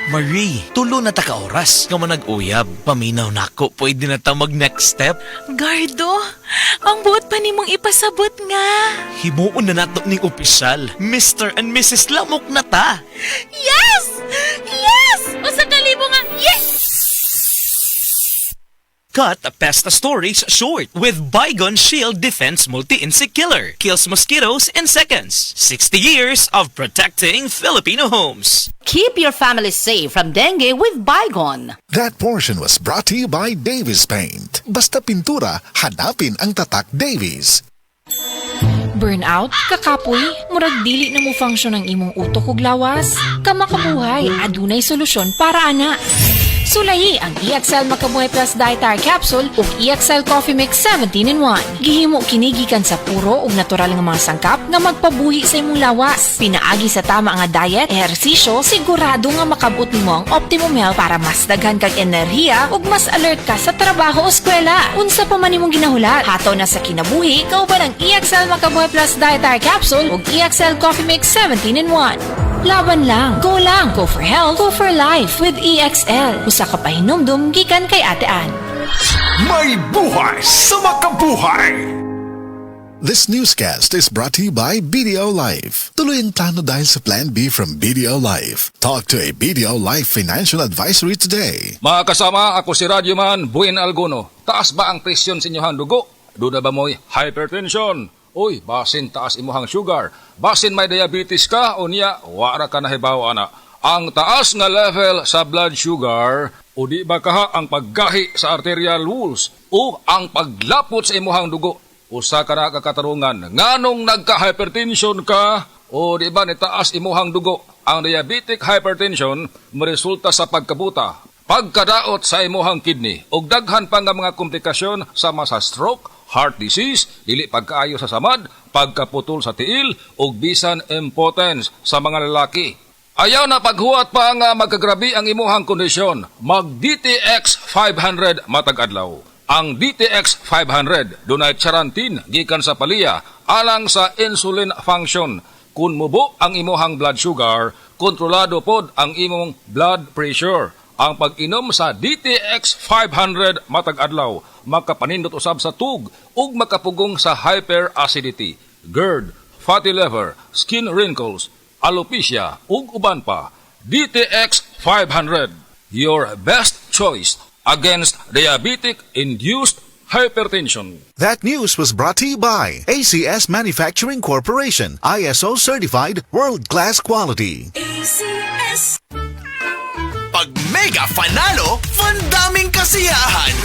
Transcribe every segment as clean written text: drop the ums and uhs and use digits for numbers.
Marie, tulo na ta ka oras nga manag-uyab. Paminaw nako, pwede na ta mag next step. Gardo, ang buot pa nimong ipasabot nga. Himuon na nato ning opisyal. Mr. and Mrs. Lamok na ta. Yes! Yes! O sa kalibo nga, yes! Cut Pesta Stories short with Bygone Shield Defense Multi-Insect Killer. Kills mosquitoes in seconds. 60 years of protecting Filipino homes. Keep your family safe from dengue with Bygone. That portion was brought to you by Davis Paint. Basta pintura, hanapin ang tatak Davis. Burnout, kakapoy, murag dili na mo function ang imong utok ug lawas. Kamakabuhay, adunay solusyon para ana. Sulayi ang EXL Makabuhay Plus Dietary Capsule ug EXL Coffee Mix 17-in-1. Gihimo kini gikan sa puro ug natural nga mga sangkap nga magpabuhi sa imong lawas. Pinaagi sa tama nga diet, ehersisyo, sigurado nga makabot nimo ang optimum health para mas daghan kag enerhiya ug mas alert ka sa trabaho o eskwela. Unsa pa man imong ginahulat, hataw na sa kinabuhi, kauban ang EXL Makabuhay Plus Dietary Capsule ug EXL Coffee Mix 17-in-1. Laban lang, go for health, go for life with EXL. Usa ka pahinumdum gikan kay Ate Ann. May buhay sa makabuhay! This newscast is brought to you by BDO Life. Tuloy ang plano dahil sa Plan B from BDO Life. Talk to a BDO Life financial advisory today. Mga kasama, ako si Radyoman Buin Alguno. Taas ba ang presyon sa inyohang dugo? Duda ba mo'y hypertension? Uy, basin taas imuhang sugar. Basin may diabetes ka o niya, wara ka na hibaw ana. Ang taas nga level sa blood sugar o di ba kaha ang paggahi sa arterial walls o ang paglapot sa imuhang dugo. Usa ka na kakatarungan, nganong nagka-hypertension ka o di ba ni taas imuhang dugo. Ang diabetic hypertension maresulta sa pagkabuta, pagkadaot sa imuhang kidney ug daghan pa nga mga komplikasyon sama sa stroke, heart disease, dili pagkaayo sa samad, pagkaputol sa tiil, ug bisan impotence sa mga lalaki. Ayaw na paghuwat pa nga magkagrabi ang imuhang kondisyon. Mag-DTX 500 matag adlaw. Ang DTX 500 dunay charantin gikan sa palya alang sa insulin function. Kung mubo ang imuhang blood sugar, kontrolado pod ang imong blood pressure. Ang pag-inom sa DTX 500 matag adlaw makapanindot usab sa tug ug makapugong sa hyperacidity, GERD, fatty liver, skin wrinkles, alopecia ug uban pa. DTX 500, your best choice against diabetic-induced hypertension. That news was brought to you by ACS Manufacturing Corporation, ISO certified world-class quality. ACS. Pag mega fanalo, fandaming kasiyahan.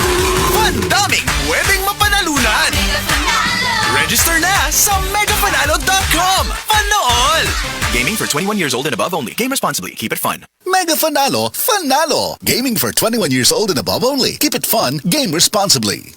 Fandaming pwedeng mapanalunan. Register na sa megafanalo.com. Fanool! Gaming for 21 years old and above only. Game responsibly. Keep it fun. Mega Fanalo, Fanalo! Gaming for 21 years old and above only. Keep it fun, game responsibly.